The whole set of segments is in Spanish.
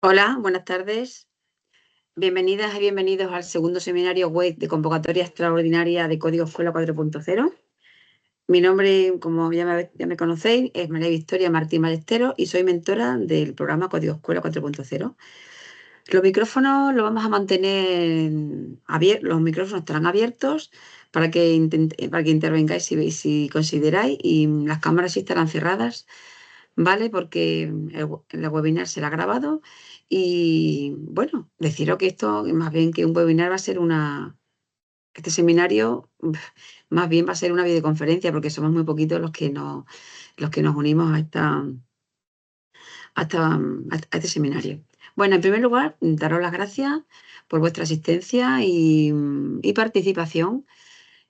Hola, buenas tardes. Bienvenidas y bienvenidos al segundo seminario web de convocatoria extraordinaria de Código Escuela 4.0. Mi nombre, como ya me conocéis, es María Victoria Martín Ballesteros y soy mentora del programa Código Escuela 4.0. Los micrófonos los vamos a mantener abiertos, los micrófonos estarán abiertos para que intervengáis si consideráis, y las cámaras sí estarán cerradas, ¿vale? Porque el webinar será grabado y, bueno, deciros que esto, más bien que un webinar, va a ser este seminario, más bien va a ser una videoconferencia, porque somos muy poquitos los que nos unimos a este seminario. Bueno, en primer lugar, daros las gracias por vuestra asistencia y participación.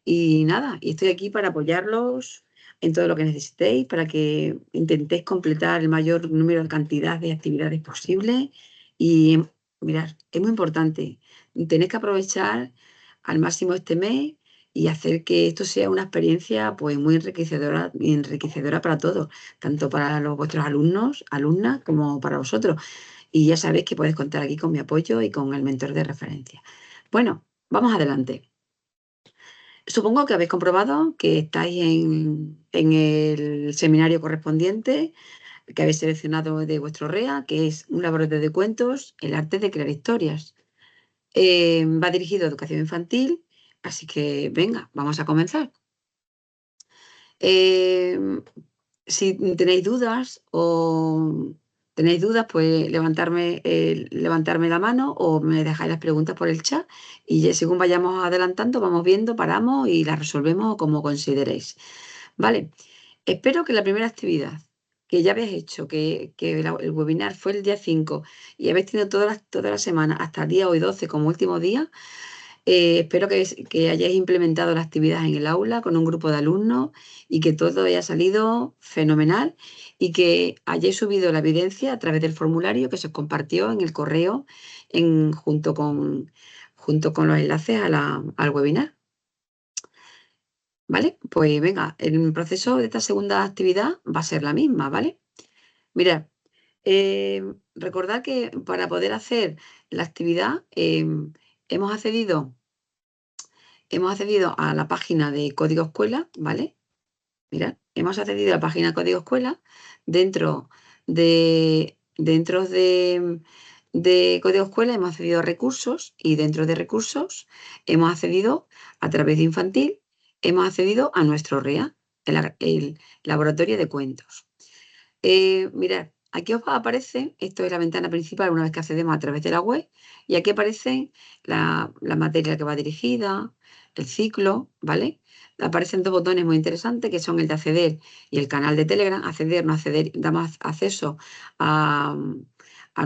Y nada, y estoy aquí para apoyarlos en todo lo que necesitéis, para que intentéis completar el mayor número de cantidad de actividades posible. Y mirad, es muy importante, tenéis que aprovechar al máximo este mes y hacer que esto sea una experiencia pues muy enriquecedora para todos, tanto para vuestros alumnos, alumnas, como para vosotros. Y ya sabéis que podéis contar aquí con mi apoyo y con el mentor de referencia. Bueno, vamos adelante. Supongo que habéis comprobado que estáis en el seminario correspondiente, que habéis seleccionado de vuestro REA, que es un laboratorio de cuentos, el arte de crear historias. Va dirigido a educación infantil, así que venga, vamos a comenzar. Eh, si tenéis dudas, pues levantarme la mano o me dejáis las preguntas por el chat, y según vayamos adelantando, vamos viendo, paramos y las resolvemos como consideréis. Vale, espero que la primera actividad que ya habéis hecho, que el webinar fue el día 5 y habéis tenido toda la semana hasta el día hoy 12 como último día. Espero que hayáis implementado la actividad en el aula con un grupo de alumnos y que todo haya salido fenomenal, y que hayáis subido la evidencia a través del formulario que se os compartió en el correo junto con los enlaces al webinar. ¿Vale? Pues venga, el proceso de esta segunda actividad va a ser la misma, ¿vale? Mirad, recordad que para poder hacer la actividad, hemos accedido hemos accedido a la página de Código Escuela, ¿vale? Mirad, hemos accedido a la página de Código Escuela. Dentro de Código Escuela hemos accedido a recursos, y dentro de recursos hemos accedido a través de infantil, hemos accedido a nuestro REA, el laboratorio de cuentos. Mirad, aquí os aparece, esto es la ventana principal una vez que accedemos a través de la web, y aquí aparecen la materia a la que va dirigida, el ciclo, ¿vale? Aparecen dos botones muy interesantes, que son el de acceder y el canal de Telegram. Acceder, no acceder, damos acceso a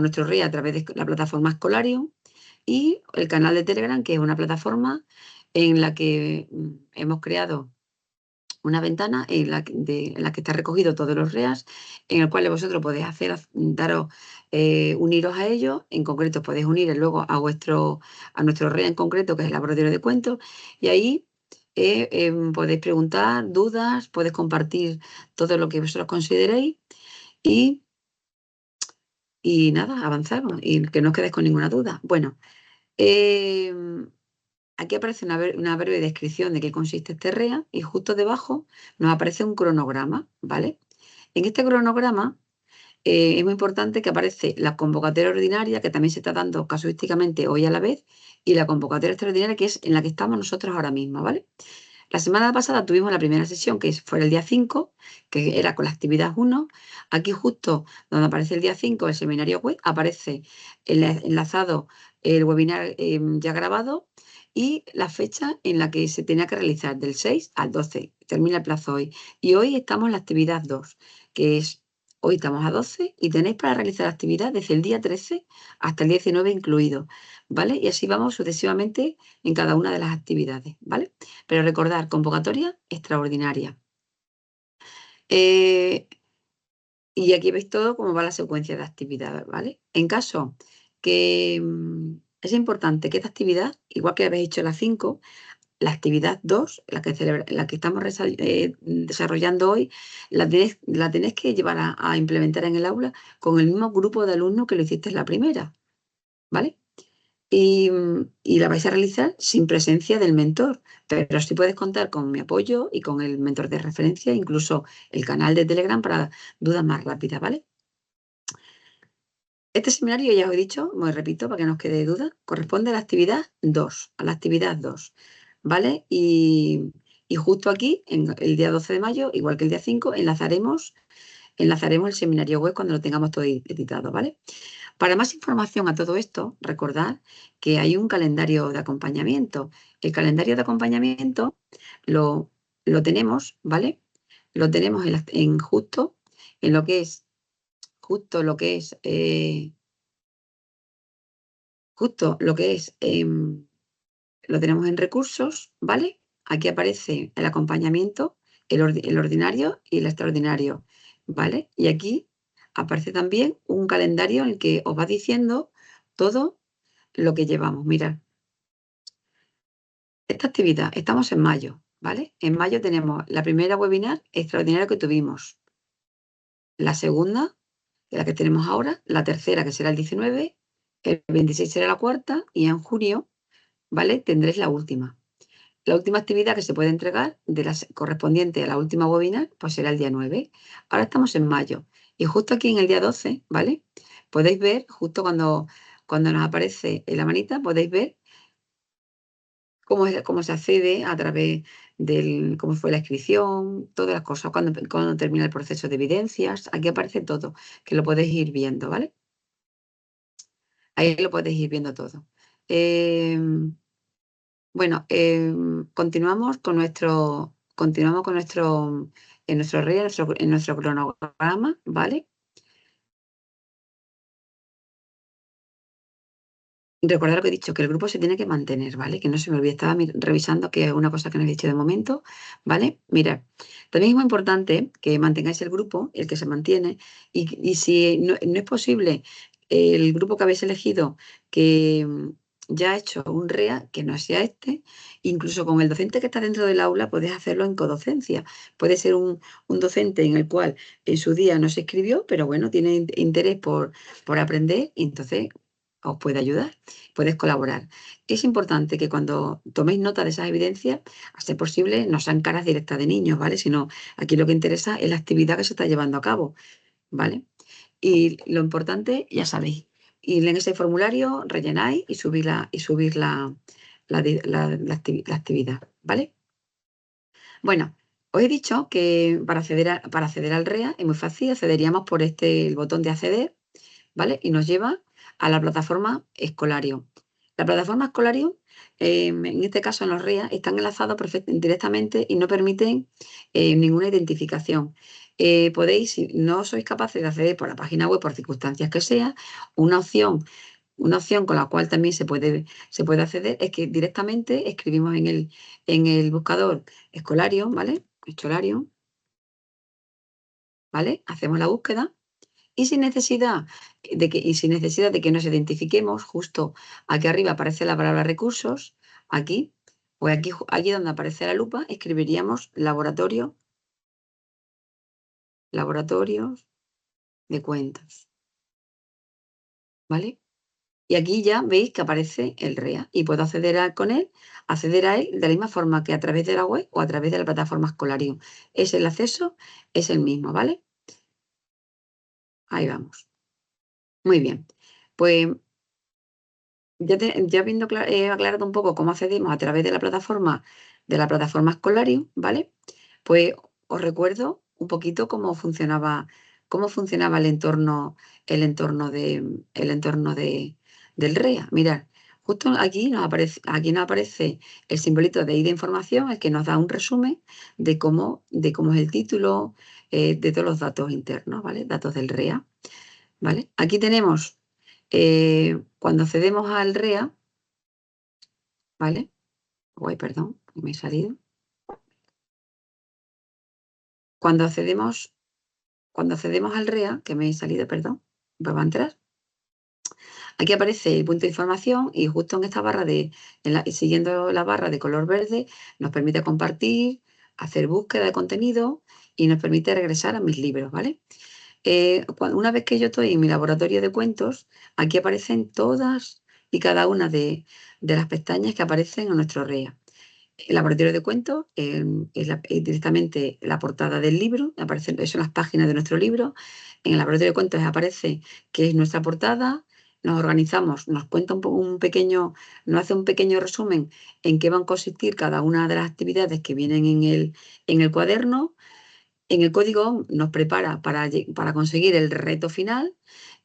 nuestro RIA a través de la plataforma Escolarium, y el canal de Telegram, que es una plataforma en la que hemos creado una ventana en la que está recogido todos los REAs, en el cual vosotros podéis uniros a ellos. En concreto, podéis unir luego a nuestro REA en concreto, que es el laboratorio de cuentos, y ahí podéis preguntar dudas, podéis compartir todo lo que vosotros consideréis, y, y nada, avanzamos y que no os quedéis con ninguna duda. Bueno, aquí aparece una breve descripción de qué consiste este REA, y justo debajo nos aparece un cronograma, ¿vale? En este cronograma es muy importante que aparece la convocatoria ordinaria, que también se está dando casuísticamente hoy a la vez, y la convocatoria extraordinaria, que es en la que estamos nosotros ahora mismo, ¿vale? La semana pasada tuvimos la primera sesión, que fue el día 5, que era con la actividad 1. Aquí justo donde aparece el día 5, el seminario web, aparece enlazado el webinar ya grabado, y la fecha en la que se tenía que realizar, del 6 al 12. Termina el plazo hoy. Y hoy estamos en la actividad 2, que es, hoy estamos a 12 y tenéis para realizar la actividad desde el día 13 hasta el 19 incluido, ¿vale? Y así vamos sucesivamente en cada una de las actividades, ¿vale? Pero recordar, convocatoria extraordinaria. Eh, y aquí veis todo cómo va la secuencia de actividades, ¿vale? En caso que es importante que esta actividad, igual que habéis hecho las 5, la actividad 2, la que estamos desarrollando hoy, la tenés que llevar a implementar en el aula con el mismo grupo de alumnos que lo hiciste en la primera, ¿vale? Y la vais a realizar sin presencia del mentor, pero sí puedes contar con mi apoyo y con el mentor de referencia, incluso el canal de Telegram para dudas más rápidas, ¿vale? Este seminario, ya os he dicho, me repito para que no os quede duda, corresponde a la actividad 2, ¿vale? Y justo aquí, en el día 12 de mayo, igual que el día 5, enlazaremos el seminario web cuando lo tengamos todo editado, ¿vale? Para más información a todo esto, recordad que hay un calendario de acompañamiento. El calendario de acompañamiento lo tenemos, ¿vale? Lo tenemos justo en lo que es, justo lo que es, lo tenemos en recursos, ¿vale? Aquí aparece el acompañamiento, el ordinario y el extraordinario, ¿vale? Y aquí aparece también un calendario en el que os va diciendo todo lo que llevamos. Mirad, esta actividad, estamos en mayo, ¿vale? En mayo tenemos la primera webinar extraordinaria que tuvimos, la segunda, la que tenemos ahora, la tercera, que será el 19, el 26 será la cuarta y en junio, ¿vale? Tendréis la última. La última actividad que se puede entregar de las correspondiente a la última webinar, pues será el día 9. Ahora estamos en mayo y justo aquí en el día 12, ¿vale? Podéis ver, justo cuando nos aparece en la manita, podéis ver cómo se accede a través del cómo fue la inscripción, todas las cosas, cuando termina el proceso de evidencias. Aquí aparece todo, que lo podéis ir viendo, ¿vale? Ahí lo podéis ir viendo todo. Bueno, continuamos con en nuestro cronograma, ¿vale? Recordad lo que he dicho, que el grupo se tiene que mantener, ¿vale? Que no se me olvide, estaba revisando que es una cosa que no he dicho de momento, ¿vale? Mirad, también es muy importante que mantengáis el grupo, el que se mantiene, y si no es posible el grupo que habéis elegido que ya ha hecho un REA, que no sea este, incluso con el docente que está dentro del aula podéis hacerlo en codocencia. Puede ser un docente en el cual en su día no se escribió, pero bueno, tiene interés por aprender y entonces os puede ayudar, puedes colaborar. Es importante que cuando toméis nota de esas evidencias, a ser posible, no sean caras directas de niños, ¿vale? Sino aquí lo que interesa es la actividad que se está llevando a cabo, ¿vale? Y lo importante, ya sabéis, ir en ese formulario, rellenáis y subir la actividad, ¿vale? Bueno, os he dicho que para acceder al REA es muy fácil, accederíamos por el botón de acceder, ¿vale? Y nos lleva a la plataforma Escolario. La plataforma Escolario, en este caso en los REA, están enlazados directamente y no permiten ninguna identificación. Podéis, si no sois capaces de acceder por la página web por circunstancias que sea, una opción con la cual también se puede acceder es que directamente escribimos en el buscador Escolario, ¿vale? Escolario, ¿vale? Hacemos la búsqueda. Y sin necesidad de que nos identifiquemos, justo aquí arriba aparece la palabra recursos, aquí, pues aquí donde aparece la lupa, escribiríamos laboratorios de cuentas, ¿vale? Y aquí ya veis que aparece el REA y puedo acceder a él de la misma forma que a través de la web o a través de la plataforma Escolarium. El acceso es el mismo, ¿vale? Ahí vamos. Muy bien. Pues ya habiendo aclarado un poco cómo accedemos a través de la plataforma Escolarium, ¿vale? Pues os recuerdo un poquito cómo funcionaba del REA. Mirad, justo aquí nos aparece el simbolito de ahí de información, el que nos da un resumen de cómo es el título, de todos los datos internos, ¿vale? Datos del REA, ¿vale? Aquí tenemos, cuando accedemos al REA, ¿vale? Uy, perdón, me he salido. Cuando accedemos al REA, que me he salido, perdón, vuelvo a entrar. Aquí aparece el punto de información y justo en esta barra siguiendo la barra de color verde, nos permite compartir, hacer búsqueda de contenido y nos permite regresar a mis libros, ¿vale? Una vez que yo estoy en mi laboratorio de cuentos, aquí aparecen todas y cada una de las pestañas que aparecen en nuestro REA. El laboratorio de cuentos es directamente la portada del libro, aparecen, son las páginas de nuestro libro. En el laboratorio de cuentos aparece que es nuestra portada, nos organizamos, nos cuenta nos hace un pequeño resumen en qué van a consistir cada una de las actividades que vienen en el cuaderno. En el código nos prepara para conseguir el reto final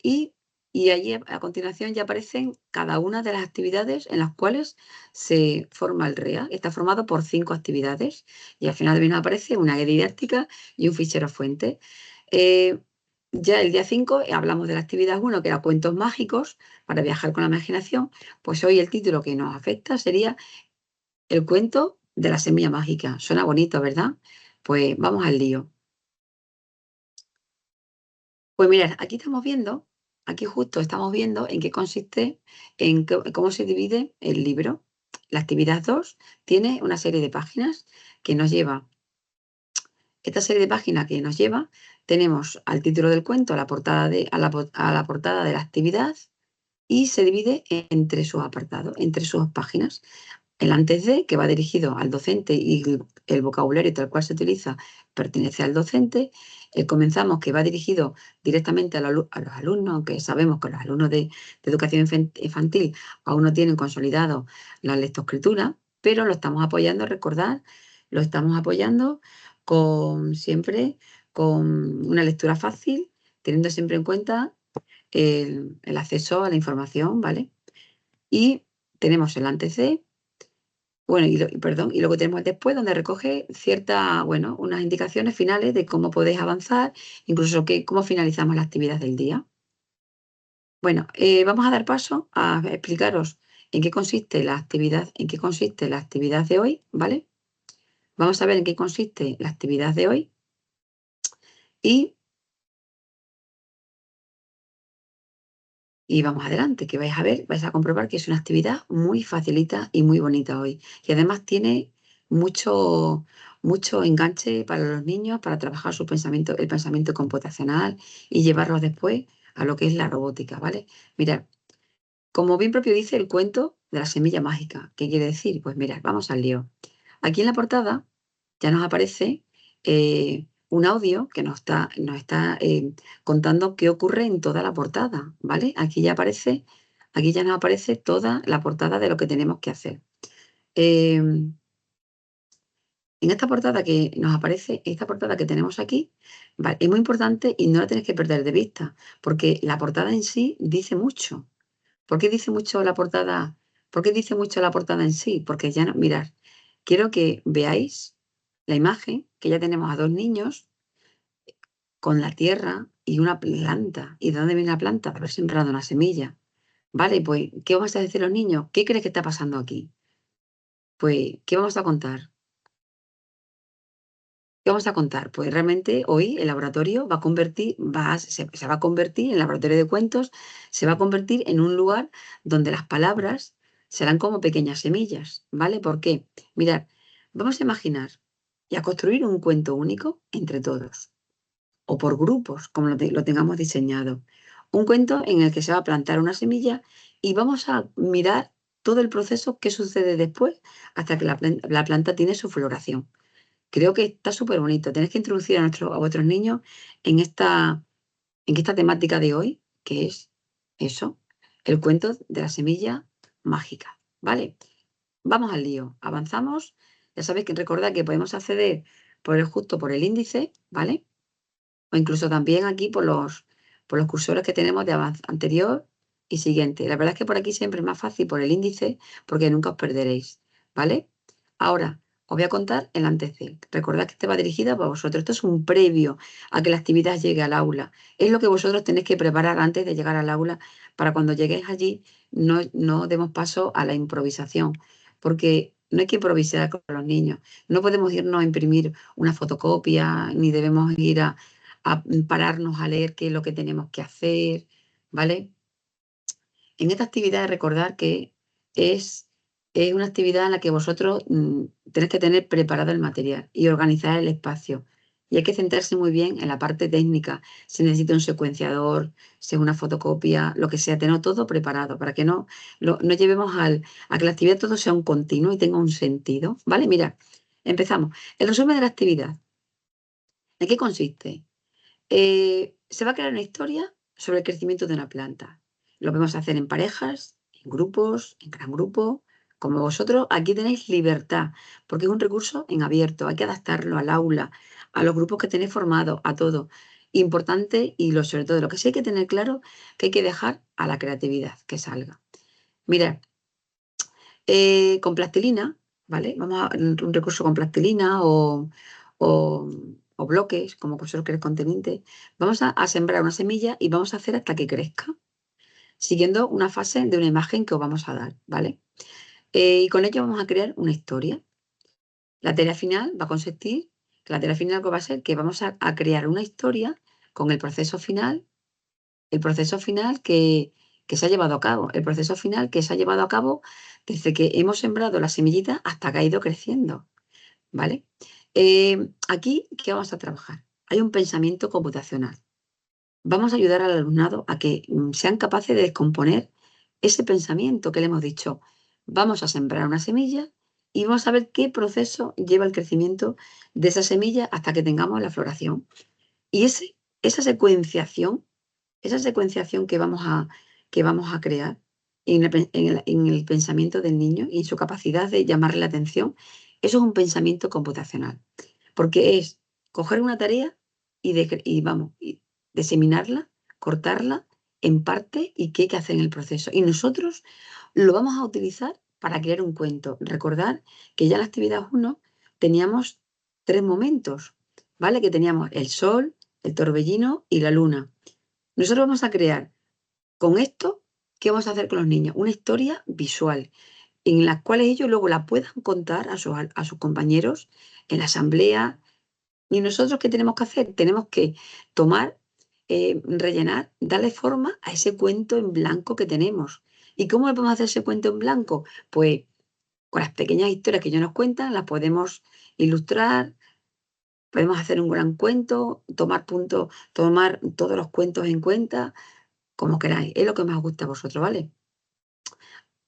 y, y allí a continuación ya aparecen cada una de las actividades en las cuales se forma el REA. Está formado por 5 actividades y al final también aparece una guía didáctica y un fichero fuente. Eh, ya el día 5 hablamos de la actividad 1, que era cuentos mágicos para viajar con la imaginación. Pues hoy el título que nos afecta sería El cuento de la semilla mágica. Suena bonito, ¿verdad? Pues vamos al lío. Pues mirad, aquí justo estamos viendo en qué consiste, cómo se divide el libro. La actividad 2 tiene una serie de páginas que nos lleva, esta serie de páginas que nos lleva, tenemos al título del cuento, a la portada de la actividad y se divide entre sus apartados, entre sus páginas. El antes de, que va dirigido al docente y el vocabulario tal cual se utiliza pertenece al docente. El comenzamos, que va dirigido directamente a los alumnos, aunque sabemos que los alumnos de educación infantil aún no tienen consolidado la lectoescritura, pero lo estamos apoyando, recordad, lo estamos apoyando siempre con una lectura fácil, teniendo siempre en cuenta el acceso a la información, ¿vale? Y tenemos el antes de, bueno, y luego tenemos el después, donde recoge unas indicaciones finales de cómo podéis avanzar, incluso cómo finalizamos la actividad del día. Bueno, vamos a dar paso a explicaros en qué consiste la actividad de hoy, ¿vale? Vamos a ver en qué consiste la actividad de hoy y vamos adelante, que vais a comprobar que es una actividad muy facilita y muy bonita hoy. Y además tiene mucho, mucho enganche para los niños, para trabajar el pensamiento computacional y llevarlos después a lo que es la robótica, ¿vale? Mirad, como bien propio dice el cuento de la semilla mágica, ¿qué quiere decir? Pues mirad, vamos al lío. Aquí en la portada ya nos aparece un audio que nos está contando qué ocurre en toda la portada, ¿vale? Aquí ya nos aparece toda la portada de lo que tenemos que hacer. En esta portada que nos aparece, esta portada que tenemos aquí, vale, es muy importante y no la tenéis que perder de vista, porque la portada en sí dice mucho. ¿Por qué dice mucho la portada? ¿Por qué dice mucho la portada en sí? Porque ya no, mirad, quiero que veáis la imagen, que ya tenemos a 2 niños con la tierra y una planta. ¿Y de dónde viene la planta? De haber sembrado una semilla. Vale, pues, ¿qué vamos a decir a los niños? ¿Qué crees que está pasando aquí? Pues, ¿qué vamos a contar? ¿Qué vamos a contar? Pues realmente hoy el laboratorio se va a convertir, el laboratorio de cuentos, se va a convertir en un lugar donde las palabras serán como pequeñas semillas, ¿vale? ¿Por qué? Mirad, vamos a imaginar y a construir un cuento único entre todos, o por grupos, como lo tengamos diseñado. Un cuento en el que se va a plantar una semilla y vamos a mirar todo el proceso que sucede después hasta que la planta tiene su floración. Creo que está súper bonito. Tenéis que introducir a vuestros niños en esta temática de hoy, que es eso, el cuento de la semilla mágica, ¿vale? Vamos al lío, avanzamos. Ya sabéis que recordad que podemos acceder justo por el índice, ¿vale? O incluso también aquí por los cursores que tenemos de anterior y siguiente. La verdad es que por aquí siempre es más fácil por el índice porque nunca os perderéis, ¿vale? Ahora, os voy a contar el antes de. Recordad que este va dirigida para vosotros. Esto es un previo a que la actividad llegue al aula. Es lo que vosotros tenéis que preparar antes de llegar al aula para cuando lleguéis allí no demos paso a la improvisación, porque no hay que improvisar con los niños. No podemos irnos a imprimir una fotocopia, ni debemos ir a pararnos a leer qué es lo que tenemos que hacer, ¿vale? En esta actividad recordar que es una actividad en la que vosotros tenéis que tener preparado el material y organizar el espacio. Y hay que centrarse muy bien en la parte técnica. Si necesita un secuenciador, si es una fotocopia, lo que sea, tener todo preparado para que no llevemos a que la actividad todo sea un continuo y tenga un sentido. ¿Vale? Mira, empezamos. El resumen de la actividad. ¿En qué consiste? Se va a crear una historia sobre el crecimiento de una planta. Lo podemos hacer en parejas, en grupos, en gran grupo. Como vosotros, aquí tenéis libertad, porque es un recurso en abierto. Hay que adaptarlo al aula, a los grupos que tenéis formados, a todo. Importante y sobre todo, lo que sí hay que tener claro, que hay que dejar a la creatividad que salga. Mirad, con plastilina, ¿vale? Vamos a un recurso con plastilina o bloques, como vosotros queréis conteniente. Vamos a sembrar una semilla y vamos a hacer hasta que crezca, siguiendo una fase de una imagen que os vamos a dar, ¿vale? Y con ello vamos a crear una historia. La tarea final va a consistir, que la tarea final va a ser que vamos a crear una historia con el proceso final que se ha llevado a cabo, el proceso final que se ha llevado a cabo desde que hemos sembrado la semillita hasta que ha ido creciendo, ¿vale? Aquí, ¿qué vamos a trabajar? Hay un pensamiento computacional. Vamos a ayudar al alumnado a que sean capaces de descomponer ese pensamiento que le hemos dicho. Vamos a sembrar una semilla y vamos a ver qué proceso lleva el crecimiento de esa semilla hasta que tengamos la floración. Y esa secuenciación que vamos a crear en el pensamiento del niño y en su capacidad de llamarle la atención, eso es un pensamiento computacional, porque es coger una tarea y diseminarla, cortarla en parte y qué hay que hacer en el proceso. Y nosotros lo vamos a utilizar para crear un cuento. Recordar que ya en la actividad 1 teníamos 3 momentos, ¿vale? Que teníamos el sol, el torbellino y la luna. Nosotros vamos a crear con esto, ¿qué vamos a hacer con los niños? Una historia visual en la cual ellos luego la puedan contar a sus compañeros en la asamblea. ¿Y nosotros qué tenemos que hacer? Tenemos que tomar, rellenar, darle forma a ese cuento en blanco que tenemos. ¿Y cómo le podemos hacer ese cuento en blanco? Pues con las pequeñas historias que ellos nos cuentan, las podemos ilustrar, podemos hacer un gran cuento, tomar todos los cuentos en cuenta, como queráis, es lo que más os guste a vosotros, ¿vale?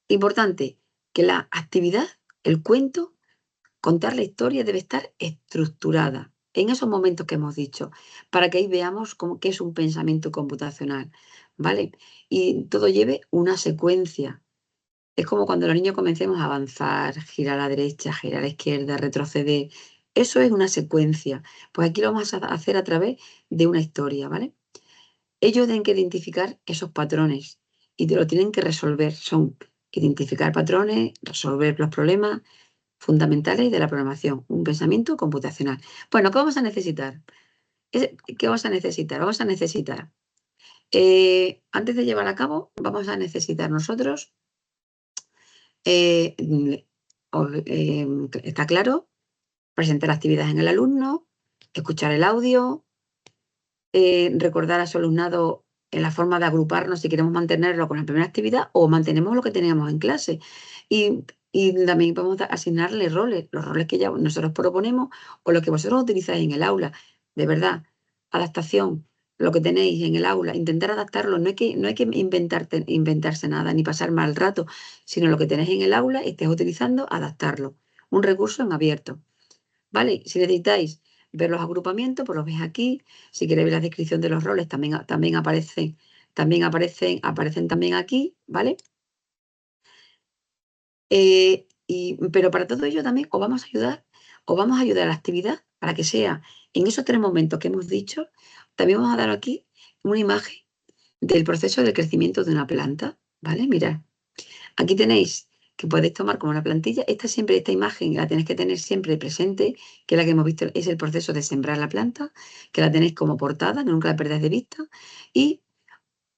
Importante, que la actividad, el cuento, contar la historia debe estar estructurada en esos momentos que hemos dicho, para que ahí veamos qué es un pensamiento computacional, ¿vale? Y todo lleve una secuencia. Es como cuando los niños comencemos a avanzar, girar a la derecha, girar a la izquierda, retroceder. Eso es una secuencia. Pues aquí lo vamos a hacer a través de una historia, ¿vale? Ellos tienen que identificar esos patrones y te lo tienen que resolver. Son identificar patrones, resolver los problemas fundamentales de la programación, un pensamiento computacional. Bueno, ¿qué vamos a necesitar? ¿Qué vamos a necesitar? Vamos a necesitar, antes de llevar a cabo, vamos a necesitar nosotros, eh, está claro, presentar actividades en el alumno, escuchar el audio, recordar a su alumnado en la forma de agruparnos si queremos mantenerlo con la primera actividad o mantenemos lo que teníamos en clase. Y también podemos asignarle roles, los roles que ya nosotros proponemos o los que vosotros utilizáis en el aula. De verdad, adaptación, lo que tenéis en el aula, intentar adaptarlo. No hay que inventarse nada ni pasar mal rato, sino lo que tenéis en el aula y estés utilizando, adaptarlo. Un recurso en abierto. ¿Vale? Si necesitáis ver los agrupamientos, pues los veis aquí. Si queréis ver la descripción de los roles, también aparecen también aquí, ¿vale? Pero para todo ello también os vamos a ayudar a la actividad para que sea en esos 3 momentos que hemos dicho, también vamos a dar aquí una imagen del proceso del crecimiento de una planta, ¿vale? Mirad, aquí tenéis que podéis tomar como una plantilla. Esta imagen la tenéis que tener siempre presente, que es la que hemos visto, es el proceso de sembrar la planta, que la tenéis como portada, nunca la perdáis de vista. Y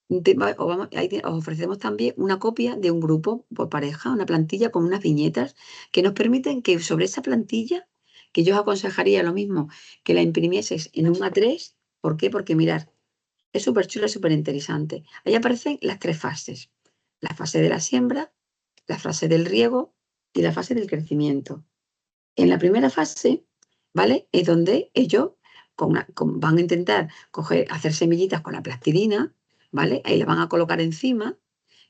os ofrecemos también una copia de un grupo por pareja, una plantilla con unas viñetas que nos permiten que sobre esa plantilla, que yo os aconsejaría lo mismo, que la imprimieseis en un A3. ¿Por qué? Porque mirad, es súper chulo, súper interesante. Ahí aparecen las 3 fases. la fase de la siembra, la fase del riego y la fase del crecimiento. En la primera fase, ¿vale? Es donde ellos van a intentar hacer semillitas con la plastilina, ¿vale? Ahí la van a colocar encima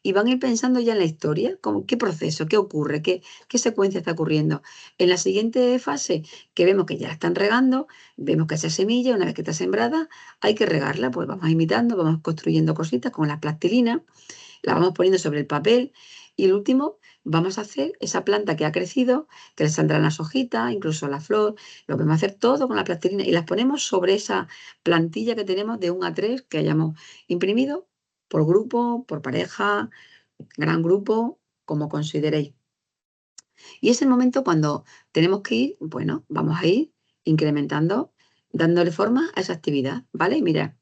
y van a ir pensando ya en la historia, qué proceso, qué ocurre, qué secuencia está ocurriendo. En la siguiente fase, que vemos que ya la están regando, vemos que esa semilla, una vez que está sembrada, hay que regarla, pues vamos imitando, vamos construyendo cositas con la plastilina, la vamos poniendo sobre el papel y el último vamos a hacer esa planta que ha crecido, que le saldrán las hojitas, incluso la flor, lo vamos a hacer todo con la plastilina y las ponemos sobre esa plantilla que tenemos de 1 a 3 que hayamos imprimido por grupo, por pareja, gran grupo, como consideréis. Y es el momento cuando tenemos que ir, bueno, vamos a ir incrementando, dándole forma a esa actividad, ¿vale? Mira,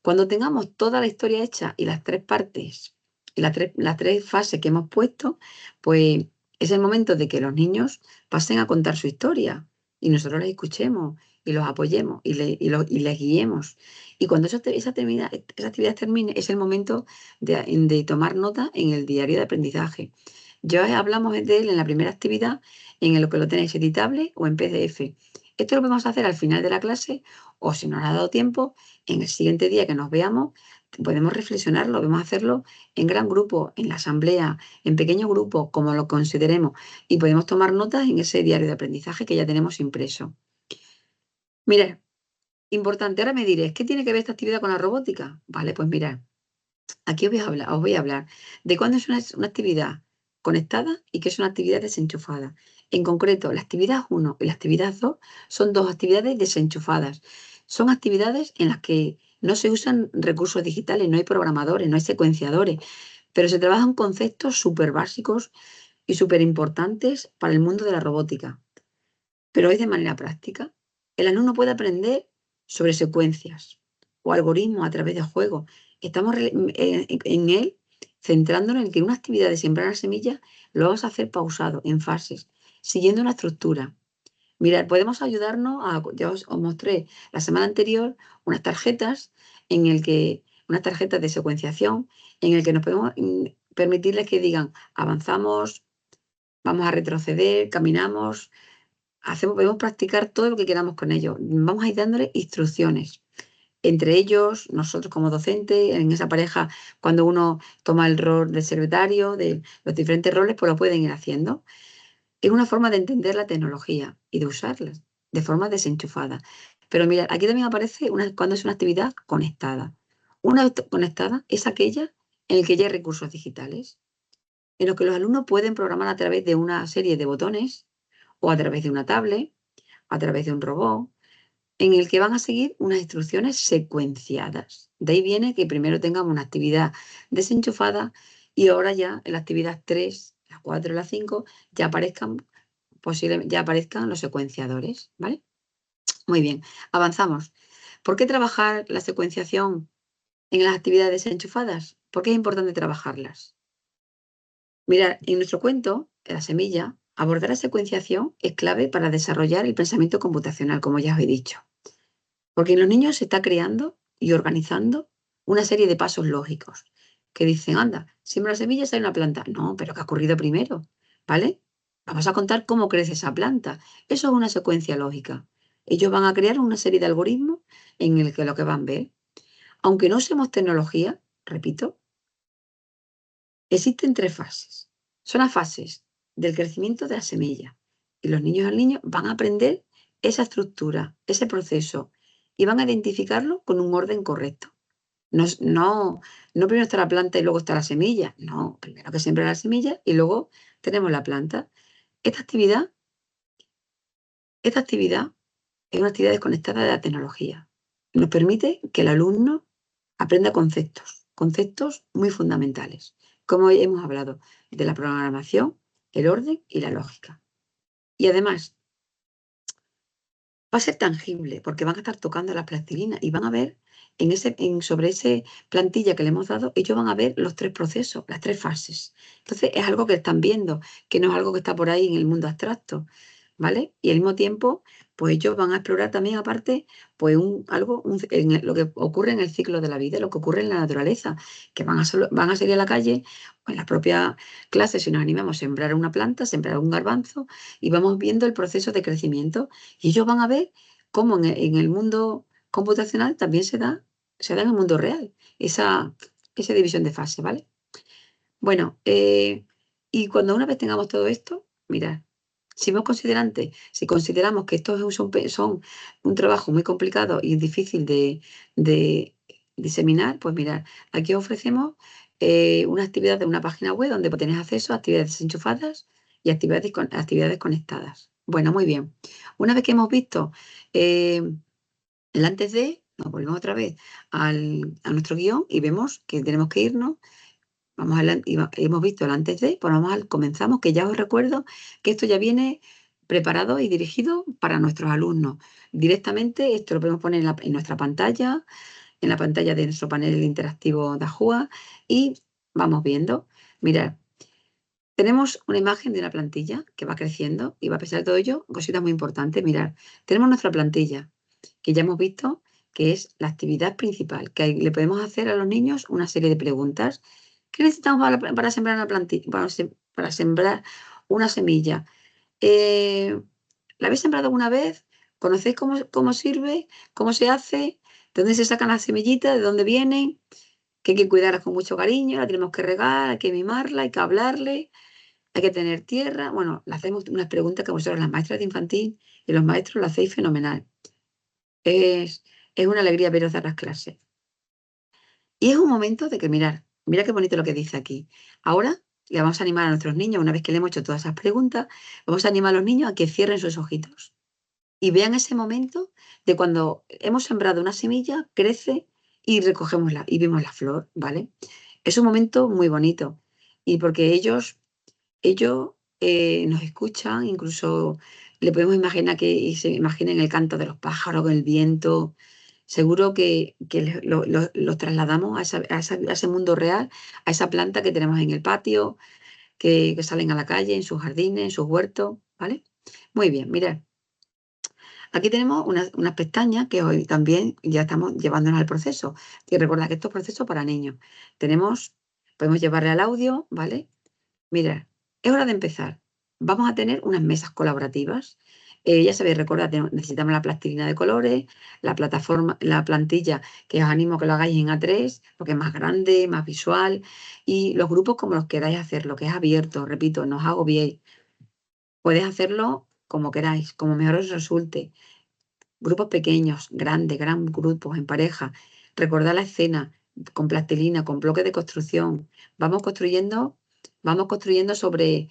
cuando tengamos toda la historia hecha y las 3 partes y las tres fases que hemos puesto, pues es el momento de que los niños pasen a contar su historia y nosotros les escuchemos y los apoyemos y les guiemos. Y cuando esa actividad termine, es el momento de tomar nota en el diario de aprendizaje. Ya hablamos de él en la primera actividad, en lo que lo tenéis editable o en PDF. Esto lo podemos hacer al final de la clase o si nos ha dado tiempo, en el siguiente día que nos veamos, podemos reflexionarlo, podemos hacerlo en gran grupo, en la asamblea, en pequeño grupo, como lo consideremos, y podemos tomar notas en ese diario de aprendizaje que ya tenemos impreso. Mirad, importante, ahora me diréis, ¿qué tiene que ver esta actividad con la robótica? Vale, pues mirad, aquí os voy a hablar de cuándo es una actividad conectada y qué es una actividad desenchufada. En concreto, la actividad 1 y la actividad 2 son 2 actividades desenchufadas. Son actividades en las que no se usan recursos digitales, no hay programadores, no hay secuenciadores, pero se trabajan conceptos súper básicos y súper importantes para el mundo de la robótica. Pero es de manera práctica. El alumno puede aprender sobre secuencias o algoritmos a través de juegos. Estamos en él centrándonos en que una actividad de sembrar la semilla lo vamos a hacer pausado, en fases, siguiendo una estructura. Mirad, podemos ayudarnos ya os mostré la semana anterior unas tarjetas unas tarjetas de secuenciación en el que nos podemos permitirles que digan avanzamos, vamos a retroceder, caminamos, podemos practicar todo lo que queramos con ellos. Vamos a ir dándole instrucciones. Entre ellos, nosotros como docentes, en esa pareja, cuando uno toma el rol de secretario, de los diferentes roles, pues lo pueden ir haciendo. Es una forma de entender la tecnología y de usarla de forma desenchufada. Pero mira, aquí también aparece cuando es una actividad conectada. Una conectada es aquella en la que ya hay recursos digitales, en los que los alumnos pueden programar a través de una serie de botones o a través de una tablet, a través de un robot, en el que van a seguir unas instrucciones secuenciadas. De ahí viene que primero tengamos una actividad desenchufada y ahora ya en la actividad 3, la 4 y la 5 ya aparezcan los secuenciadores, ¿vale? Muy bien, avanzamos. ¿Por qué trabajar la secuenciación en las actividades desenchufadas? ¿Por qué es importante trabajarlas? Mirad, en nuestro cuento, La semilla, abordar la secuenciación es clave para desarrollar el pensamiento computacional, como ya os he dicho. Porque en los niños se está creando y organizando una serie de pasos lógicos que dicen, anda, siembra semillas hay una planta. No, pero ¿qué ha ocurrido primero? ¿Vale? Vamos a contar cómo crece esa planta. Eso es una secuencia lógica. Ellos van a crear una serie de algoritmos en el que lo que van a ver. Aunque no usemos tecnología, repito, existen 3 fases. Son las fases del crecimiento de la semilla. Y los niños al niño van a aprender esa estructura, ese proceso, y van a identificarlo con un orden correcto. No primero está la planta y luego está la semilla. No, primero que siembra la semilla y luego tenemos la planta. Esta actividad es una actividad desconectada de la tecnología. Nos permite que el alumno aprenda conceptos muy fundamentales, como hoy hemos hablado de la programación, el orden y la lógica. Y además, va a ser tangible porque van a estar tocando la plastilina y van a ver sobre esa plantilla que le hemos dado, ellos van a ver los 3 procesos, las 3 fases. Entonces, es algo que están viendo, que no es algo que está por ahí en el mundo abstracto, ¿vale? Y al mismo tiempo, pues ellos van a explorar también aparte pues lo que ocurre en el ciclo de la vida, lo que ocurre en la naturaleza, que van a salir a la calle, o en la propia clase, si nos animamos a sembrar una planta, sembrar un garbanzo, y vamos viendo el proceso de crecimiento. Y ellos van a ver cómo en el mundo computacional también se da en el mundo real, esa división de fase, ¿vale? Bueno, y cuando una vez tengamos todo esto, mirad, si consideramos que estos son un trabajo muy complicado y difícil de diseminar, pues mirad, aquí os ofrecemos una actividad de una página web donde tenéis acceso a actividades desenchufadas y actividades conectadas. Bueno, muy bien. Una vez que hemos visto eh, el antes de, nos volvemos otra vez a nuestro guión y vemos que tenemos que irnos. Hemos visto el antes de, pues comenzamos, que ya os recuerdo que esto ya viene preparado y dirigido para nuestros alumnos. Directamente esto lo podemos poner en nuestra pantalla, en la pantalla de nuestro panel interactivo de AJUA, y vamos viendo. Mirad, tenemos una imagen de una plantilla que va creciendo y va a pesar de todo ello, cositas muy importantes. Mirad, tenemos nuestra plantilla, que ya hemos visto que es la actividad principal, que le podemos hacer a los niños una serie de preguntas. ¿Qué necesitamos para sembrar una plantilla, para sembrar una semilla? ¿La habéis sembrado alguna vez? ¿Conocéis cómo sirve? ¿Cómo se hace? ¿De dónde se sacan las semillitas? ¿De dónde vienen? Que hay que cuidarlas con mucho cariño, la tenemos que regar, hay que mimarla, hay que hablarle, hay que tener tierra. Bueno, le hacemos unas preguntas que vosotros, las maestras de infantil y los maestros, lo hacéis fenomenal. Es, es una alegría veros dar las clases. Y es un momento de que mira qué bonito lo que dice aquí. Ahora le vamos a animar a nuestros niños, una vez que le hemos hecho todas esas preguntas, vamos a animar a los niños a que cierren sus ojitos y vean ese momento de cuando hemos sembrado una semilla, crece y recogemos y vemos la flor, ¿vale? Es un momento muy bonito y porque ellos nos escuchan, incluso le podemos imaginar y se imaginen el canto de los pájaros, el viento. Seguro que los trasladamos a ese mundo real, a esa planta que tenemos en el patio, que salen a la calle, en sus jardines, en sus huertos, ¿vale? Muy bien, mirad. Aquí tenemos unas pestañas que hoy también ya estamos llevándonos al proceso. Y recuerda que esto es proceso para niños. Podemos llevarle al audio, ¿vale? Mirad, es hora de empezar. Vamos a tener unas mesas colaborativas. Ya sabéis, recordad, necesitamos la plastilina de colores, la plataforma, la plantilla, que os animo a que lo hagáis en A3, porque es más grande, más visual, y los grupos como los queráis hacerlo, que es abierto, repito, no os agobiéis. Podéis hacerlo como queráis, como mejor os resulte. Grupos pequeños, grandes, gran grupos, en pareja. Recordad la escena con plastilina, con bloques de construcción. Vamos construyendo, vamos construyendo sobre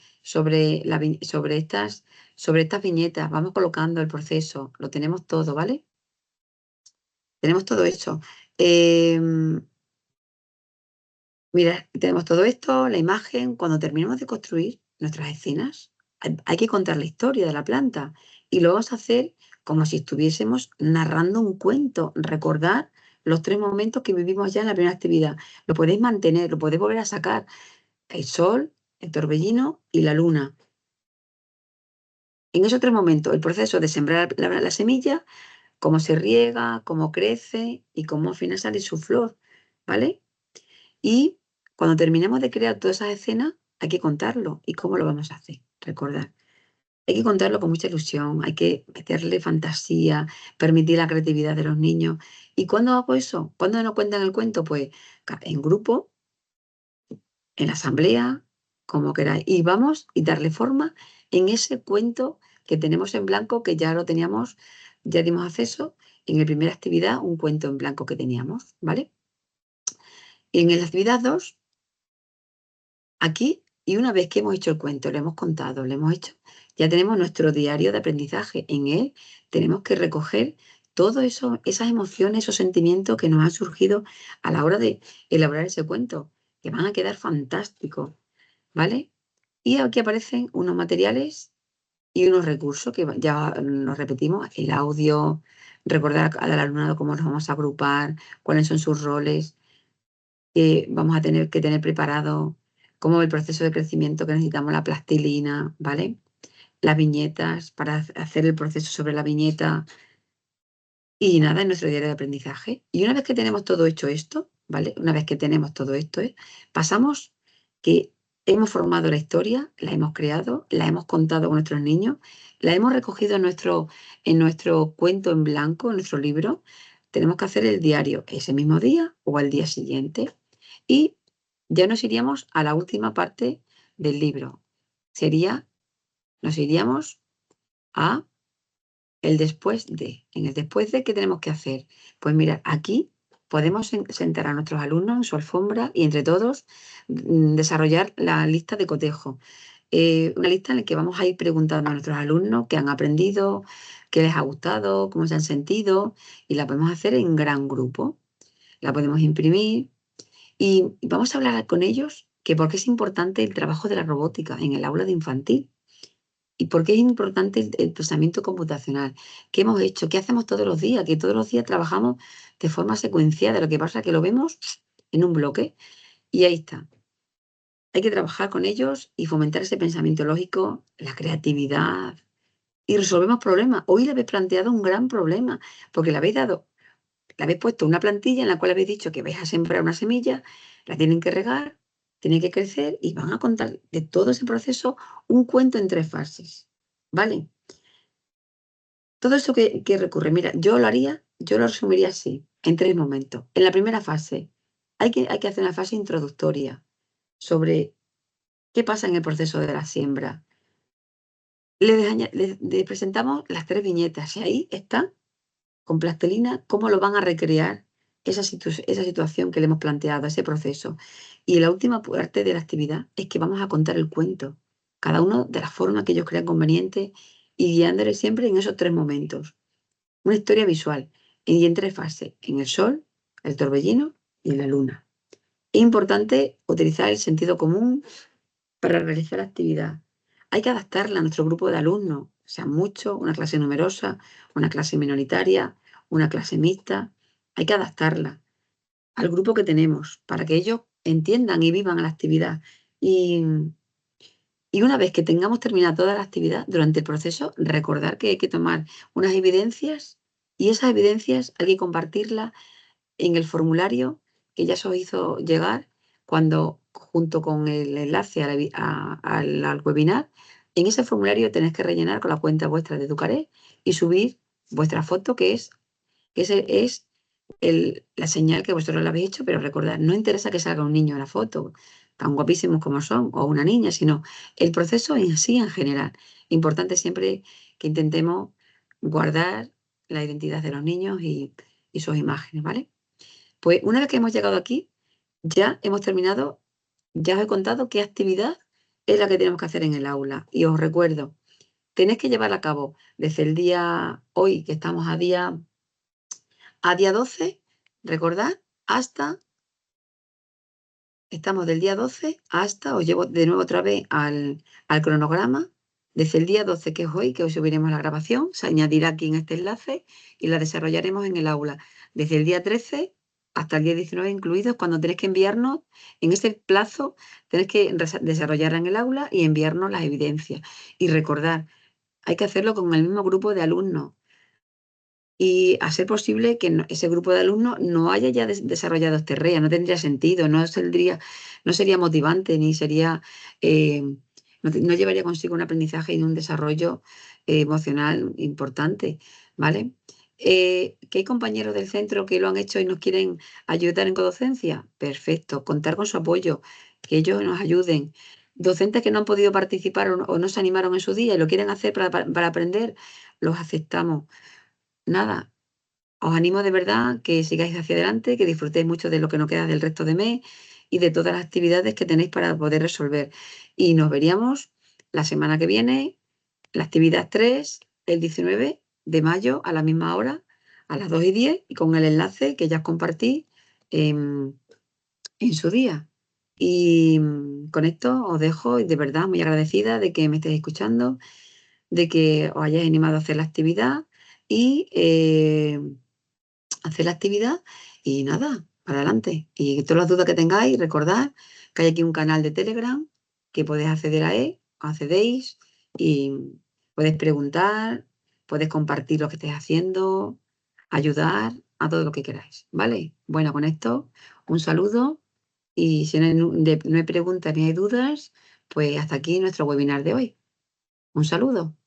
estas viñetas. Vamos colocando el proceso. Lo tenemos todo, ¿vale? Tenemos todo hecho. Mira, tenemos todo esto, la imagen. Cuando terminemos de construir nuestras escenas, hay que contar la historia de la planta y lo vamos a hacer como si estuviésemos narrando un cuento. Recordar los 3 momentos que vivimos ya en la primera actividad. Lo podéis mantener, lo podéis volver a sacar. El sol, el torbellino y la luna. En esos 3 momentos, el proceso de sembrar la semilla, cómo se riega, cómo crece y cómo al final sale su flor, ¿vale? Y cuando terminemos de crear todas esas escenas, hay que contarlo. ¿Y cómo lo vamos a hacer? Recordar. Hay que contarlo con mucha ilusión, hay que meterle fantasía, permitir la creatividad de los niños. ¿Y cuándo hago eso? ¿Cuándo nos cuentan el cuento? Pues en grupo, en la asamblea, como queráis. Y vamos y darle forma en ese cuento que tenemos en blanco, que ya lo teníamos, ya dimos acceso en la primera actividad, un cuento en blanco que teníamos, ¿vale? Y en la actividad 2 aquí, y una vez que hemos hecho el cuento, lo hemos contado, lo hemos hecho, ya tenemos nuestro diario de aprendizaje. En él tenemos que recoger todo eso, esas emociones, esos sentimientos que nos han surgido a la hora de elaborar ese cuento, que van a quedar fantásticos, ¿vale? Y aquí aparecen unos materiales y unos recursos que ya nos repetimos, el audio, recordar al alumnado cómo nos vamos a agrupar, cuáles son sus roles, vamos a tener que tener preparado como el proceso de crecimiento que necesitamos, la plastilina, ¿vale? las viñetas, para hacer el proceso sobre la viñeta y nada, en nuestro diario de aprendizaje. Y una vez que tenemos todo hecho esto, ¿vale? Una vez que tenemos todo esto, pasamos que hemos formado la historia, la hemos creado, la hemos contado con nuestros niños, la hemos recogido en nuestro cuento en blanco, en nuestro libro. Tenemos que hacer el diario ese mismo día o al día siguiente. Y ya nos iríamos a la última parte del libro. Nos iríamos a el después de. En el después de, ¿qué tenemos que hacer? Pues mira, aquí podemos sentar a nuestros alumnos en su alfombra y entre todos desarrollar la lista de cotejo. Una lista en la que vamos a ir preguntando a nuestros alumnos qué han aprendido, qué les ha gustado, cómo se han sentido, y la podemos hacer en gran grupo. La podemos imprimir y vamos a hablar con ellos que por qué es importante el trabajo de la robótica en el aula de infantil. ¿Y por qué es importante el pensamiento computacional? ¿Qué hemos hecho? ¿Qué hacemos todos los días? Que todos los días trabajamos de forma secuenciada. Lo que pasa es que lo vemos en un bloque y ahí está. Hay que trabajar con ellos y fomentar ese pensamiento lógico, la creatividad y resolvemos problemas. Hoy le habéis planteado un gran problema porque le habéis puesto una plantilla en la cual habéis dicho que vais a sembrar una semilla, la tienen que regar, tiene que crecer y van a contar de todo ese proceso un cuento en 3 fases. ¿Vale? Todo eso que recurre, mira, yo lo resumiría así, en 3 momentos. En la primera fase, hay que hacer una fase introductoria sobre qué pasa en el proceso de la siembra. Les presentamos las 3 viñetas y ahí está, con plastilina, cómo lo van a recrear esa situación que le hemos planteado, ese proceso. Y la última parte de la actividad es que vamos a contar el cuento, cada uno de la forma que ellos crean conveniente y guiándoles siempre en esos 3 momentos. Una historia visual y en 3 fases, en el sol, el torbellino y en la luna. Es importante utilizar el sentido común para realizar la actividad. Hay que adaptarla a nuestro grupo de alumnos, sean muchos, una clase numerosa, una clase minoritaria, una clase mixta. Hay que adaptarla al grupo que tenemos para que ellos entiendan y vivan la actividad. Y, y una vez que tengamos terminada toda la actividad, durante el proceso, recordar que hay que tomar unas evidencias y esas evidencias hay que compartirlas en el formulario que ya se os hizo llegar cuando, junto con el enlace al webinar, en ese formulario tenéis que rellenar con la cuenta vuestra de Educaré y subir vuestra foto, que ese es la señal que vosotros la habéis hecho, pero recordad, no interesa que salga un niño en la foto, tan guapísimos como son, o una niña, sino el proceso en sí en general. Importante siempre que intentemos guardar la identidad de los niños y sus imágenes, ¿vale? Pues una vez que hemos llegado aquí, ya hemos terminado, ya os he contado qué actividad es la que tenemos que hacer en el aula. Y os recuerdo, tenéis que llevarla a cabo desde el día hoy, que estamos a día 12, recordad, estamos del día 12 hasta, os llevo de nuevo otra vez al cronograma, desde el día 12, que es hoy, que hoy subiremos la grabación, se añadirá aquí en este enlace y la desarrollaremos en el aula. Desde el día 13 hasta el día 19 incluidos, cuando tenéis que enviarnos, en ese plazo, tenéis que desarrollarla en el aula y enviarnos las evidencias. Y recordar, hay que hacerlo con el mismo grupo de alumnos. Y a ser posible que ese grupo de alumnos no haya ya desarrollado este REA, no tendría sentido, no sería motivante ni sería, no llevaría consigo un aprendizaje y un desarrollo emocional importante, ¿vale? ¿Que hay compañeros del centro que lo han hecho y nos quieren ayudar en codocencia? Perfecto, contar con su apoyo, que ellos nos ayuden. Docentes que no han podido participar o no se animaron en su día y lo quieren hacer para aprender, los aceptamos. Nada, os animo de verdad que sigáis hacia adelante, que disfrutéis mucho de lo que nos queda del resto de mes y de todas las actividades que tenéis para poder resolver. Y nos veríamos la semana que viene, la actividad 3, el 19 de mayo a la misma hora, a las 2:10, y con el enlace que ya os compartí en su día. Y con esto os dejo y de verdad muy agradecida de que me estéis escuchando, de que os hayáis animado a hacer la actividad y hacer la actividad y nada, para adelante. Y todas las dudas que tengáis, recordad que hay aquí un canal de Telegram que podéis acceder a él, accedéis y Puedes preguntar, puedes compartir lo que estés haciendo, ayudar a todo lo que queráis, ¿vale? Bueno, con esto, un saludo y si no hay preguntas ni hay dudas, pues hasta aquí nuestro webinar de hoy. Un saludo.